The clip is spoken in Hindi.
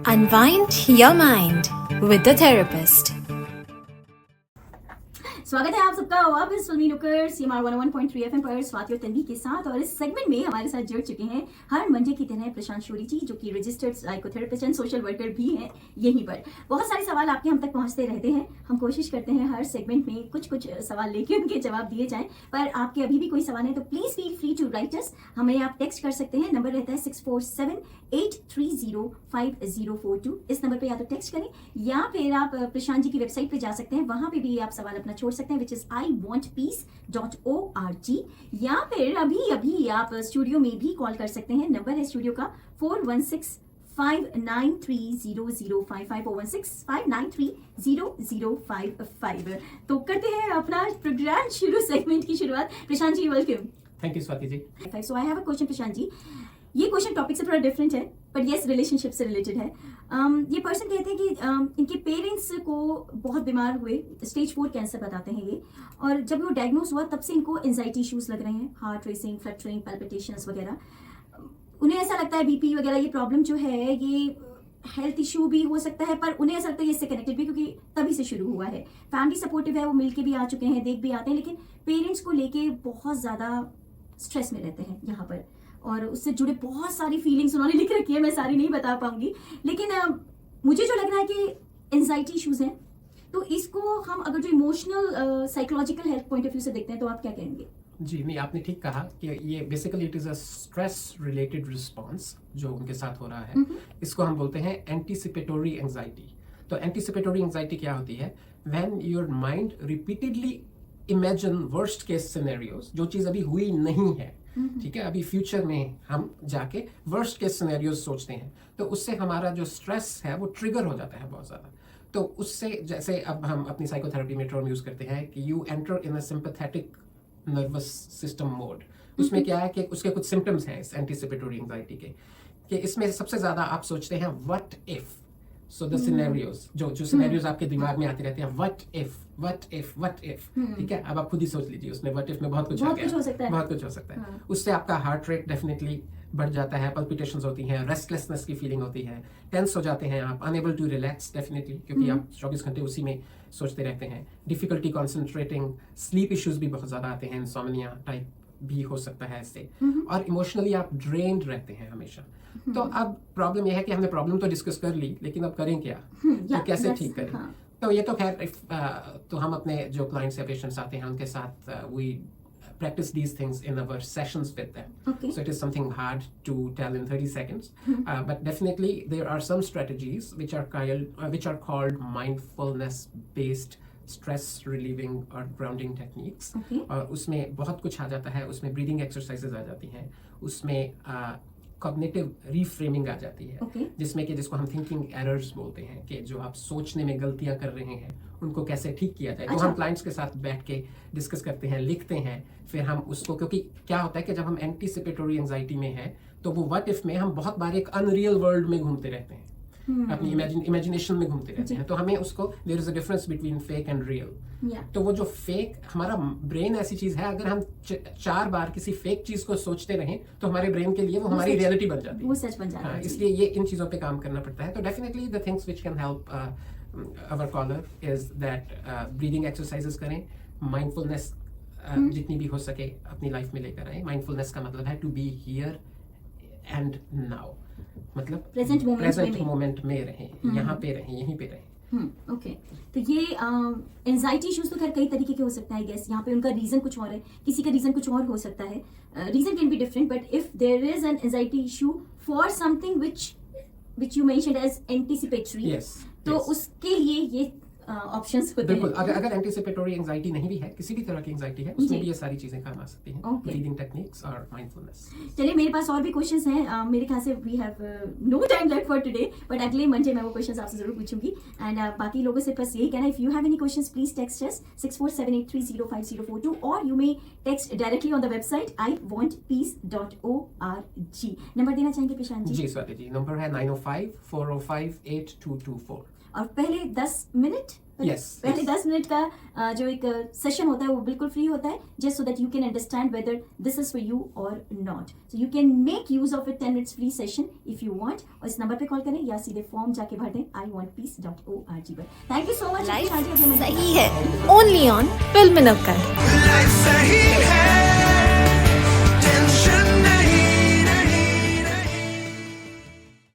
Unwind your mind with the therapist. स्वागत है आप सबका वापस फिल्मी नुक्कड़ CMR 101.3 FM पर स्वाति और तन्वी के साथ। और इस सेगमेंट में हमारे साथ जुड़ चुके हैं हर मंडे की तरह प्रशांत शोरी जी, जो कि registered psychotherapist and social worker भी हैं यहीं पर। बहुत सारे सवाल आपके हम तक पहुंचते रहते हैं। हम कोशिश करते हैं हर सेगमेंट में कुछ सवाल लेके उनके जवाब दिए जाएं, पर आपके अभी भी कोई सवाल है तो please feel free to write us. हमें आप टेक्स्ट कर सकते हैं, नंबर रहता है 6478305042। इस नंबर पर या तो टेक्स्ट करें या फिर आप प्रशांत जी की वेबसाइट पर जा सकते हैं, वहां पर भी आप सवाल अपना छोड़ सकते हैं, विच इज iwantpeace.org। या फिर अभी आप स्टूडियो में भी कॉल कर सकते हैं। नंबर है स्टूडियो का 416-593-0055 416-593-0055। तो करते हैं अपना प्रोग्राम शुरू, सेगमेंट की शुरुआत। Prashant ji welcome. Thank you Swati ji. So I have a question Prashant ji. ये क्वेश्चन टॉपिक से थोड़ा डिफरेंट है, पर यस रिलेशनशिप से रिलेटेड है। ये पर्सन कहते हैं कि इनके पेरेंट्स को बहुत बीमार हुए, स्टेज 4 कैंसर बताते हैं ये, और जब वो डायग्नोज हुआ तब से इनको एंजाइटी इश्यूज लग रहे हैं, हार्ट रेसिंग, फ्लटरिंग, पैल्पिटेशंस वगैरह। उन्हें ऐसा लगता है बीपी वगैरह ये प्रॉब्लम जो है ये हेल्थ इशू भी हो सकता है, पर उन्हें ऐसा लगता है इससे कनेक्टेड भी, क्योंकि तभी से शुरू हुआ है। फैमिली सपोर्टिव है, वो मिलके भी आ चुके हैं, देख भी आते हैं, लेकिन पेरेंट्स को लेके बहुत ज्यादा स्ट्रेस में रहते हैं यहाँ पर, और उससे जुड़े बहुत सारी फीलिंग्स उन्होंने लिख रखी है। मैं सारी नहीं बता पाऊंगी, लेकिन मुझे जो लग रहा है कि एंजाइटी इश्यूज हैं, तो इसको हम अगर जो emotional psychological health point of view से देखते हैं तो आप क्या कहेंगे? जी नहीं, आपने ठीक कहा कि ये basically it is a stress related response जो उनके साथ हो रहा है। इसको हम बोलते हैं एंटीसिपेटोरी एंजाइटी। तो एंटीसिपेटोरी एंजाइटी क्या होती है? When your mind repeatedly imagine worst case scenarios, जो चीज अभी हुई नहीं है, ठीक है, अभी फ्यूचर में हम जाके वर्स्ट केस सिनेरियोज सोचते हैं, तो उससे हमारा जो स्ट्रेस है वो ट्रिगर हो जाता है बहुत ज्यादा। तो उससे, जैसे अब हम अपनी साइकोथेरेपी में टर्म यूज करते हैं कि you enter in a sympathetic nervous system mode. उसमें क्या है कि उसके कुछ सिम्टम्स हैं इस एंटीसिपेटोरी एंजाइटी के, कि इसमें सबसे ज्यादा आप सोचते हैं what if. So the scenarios, जो सिनेरियोज आपके दिमाग में आते रहते हैं, व्हाट इफ। ठीक है, अब आप खुद ही सोच लीजिए, उसमें व्हाट इफ में बहुत कुछ हो सकता है। उससे आपका हार्ट रेट डेफिनेटली बढ़ जाता है, पल्पिटेशंस होती हैं, रेस्टलेसनेस की फीलिंग होती है, टेंस हो जाते हैं आप, अनएबल टू रिलैक्स डेफिनेटली, क्योंकि आप 24 घंटे उसी में सोचते रहते हैं। डिफिकल्टी कॉन्सेंट्रेटिंग, स्लीप इश्यूज भी बहुत ज्यादा आते हैं, इंसोम्निया टाइप भी हो सकता है इससे, और इमोशनली आप ड्रेन्ड रहते हैं हमेशा। तो अब प्रॉब्लम यह है कि हमने प्रॉब्लम तो डिस्कस कर ली, लेकिन अब करें क्या, तो कैसे ठीक करें? तो ये तो खैर तो हम अपने जो क्लाइंट्स या पेशेंट्स आते हैं उनके साथ we practice these things in our sessions with them. Okay. So it is something hard to tell in 30 seconds. But definitely there are some strategies which are called mindfulness-based stress relieving or grounding techniques. Okay. और उसमें बहुत कुछ आ जाता है, उसमें breathing exercises आ जाती हैं, उसमें कॉग्निटिव रीफ्रेमिंग आ जाती है, जिसमें कि जिसको हम थिंकिंग एरर्स बोलते हैं, कि जो आप सोचने में गलतियां कर रहे हैं उनको कैसे ठीक किया जाए। तो हम क्लाइंट्स के साथ बैठ के डिस्कस करते हैं, लिखते हैं, फिर हम उसको, क्योंकि क्या होता है कि जब हम एंटीसिपेटोरी एंजाइटी में हैं तो वो व्हाट इफ में हम बहुत बार एक अनरियल वर्ल्ड में घूमते रहते हैं, अपनी इमेजिनेशन में घूमते रहते हैं। तो हमें उसको, there is a difference between fake and real. तो वो जो फेक, हमारा ब्रेन ऐसी चीज है, अगर हम 4 बार किसी फेक चीज को सोचते रहें तो हमारे ब्रेन के लिए वो हमारी रियलिटी बन जाती है, वो सच बन जाता है। इसलिए ये इन चीजों पे काम करना पड़ता है। तो definitely the things which can help our caller is that breathing exercises करें, माइंडफुलनेस जितनी भी हो सके अपनी लाइफ में लेकर आए। माइंडफुलनेस का मतलब है to be here and now, मतलब प्रेजेंट मोमेंट में रहें, यहाँ पे रहें, यहीं पे रहें। ओके। तो ये एंजाइटी इश्यूज तो खैर कई तरीके के हो सकता है, गेस यहाँ पे उनका रीजन कुछ और है, किसी का रीजन कुछ और हो सकता है। Reason can be different, but if there is an anxiety issue for something which you mentioned as anticipatory, तो उसके लिए ये ऑप्शंस होते हैं। बिल्कुल, अगर एंटीसिपेटोरी एंजाइटी नहीं भी है, किसी भी तरह की एंजाइटी है, उसमें भी ये सारी चीजें काम आ सकती हैं, ब्रीदिंग टेक्निक्स और माइंडफुलनेस। चलिए, मेरे पास और भी क्वेश्चंस हैं, मेरे ख्याल से we have no time left for today, but अगले मंडे मैं वो क्वेश्चंस आपसे जरूर पूछूंगी। एंड बाकी लोगों से बस यही कहना, if you have any questions please text us 6478305042, और you may text directly on the website iwantpeace.org। Number देना चाहेंगे प्रशांत जी? जी स्वाति जी, नंबर है 905-405-8224। और पहले 10 मिनट Yes, पहले yes. 10 मिनट का जो एक सेशन होता है वो बिल्कुल फ्री होता है, just so that you can understand whether this is for you और not. So you can make use of it 10 minutes free session if you want. और इस नंबर पे कॉल करें या सीधे फॉर्म जाके भर दें iwantpeace.org पर. Thank you so much. Life सही है, ओनली ऑन फिल्म नक्कड़.